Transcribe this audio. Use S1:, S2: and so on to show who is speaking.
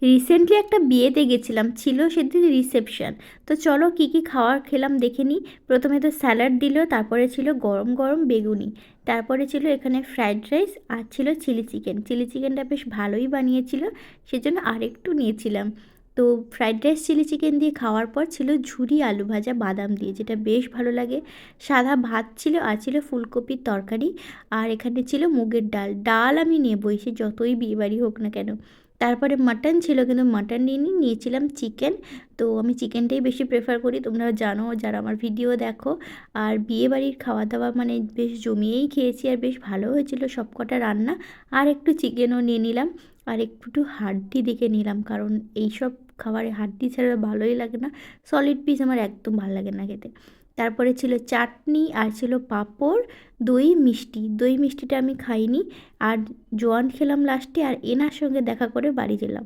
S1: Recently একটা বিয়েতে গেছিলাম, ছিল সেদিন রিসেপশন। তো চলো কি কি খাবার খেলাম দেখে নিই। প্রথমে তো স্যালাড দিল, তারপরে ছিল গরম গরম বেগুনি, তারপরে ছিল এখানে ফ্রাইড রাইস, আর ছিল চিলি চিকেন। চিলি চিকেনটা বেশ ভালোই বানিয়েছিল, সেজন্য আরেকটু নিয়েছিলাম। তো ফ্রাইড রাইস চিলি চিকেন দিয়ে খাওয়ার পর ছিল ঝুরি আলু ভাজা বাদাম দিয়ে, যেটা বেশ ভালো লাগে। সাদা ভাত ছিল, আর ছিল ফুলকপির তরকারি, আর এখানে ছিল মুগের ডাল। ডাল আমি নেবই, সে যতই বিয়েবাড়ি হোক না কেন। তারপরে মাটন ছিল, কিন্তু মাটন নিইনি, নিয়েছিলাম চিকেন। তো আমি চিকেনটাই বেশি প্রেফার করি, তোমরা জানো যারা আমার ভিডিও দেখো। আর বিয়েবাড়ির খাওয়া দাওয়া মানে বেশ জমিয়েই খেয়েছি, আর বেশ ভালো হয়েছিল সব কটা রান্না। আর একটু চিকেনও নিয়ে নিলাম, আর একটু হাড্ডি দেখে নিলাম, কারণ এইসব খাবারে হাড্ডি ছাড়া ভালোই লাগে না। সলিড পিস আমার একদম ভালো লাগে না খেতে। তারপরে ছিল চাটনি, আর ছিল পাঁপড়, দই মিষ্টি। দই মিষ্টিটা আমি খাইনি। আর জোয়ান খেলাম লাস্টে, আর এনার সঙ্গে দেখা করে বাড়ি গেলাম।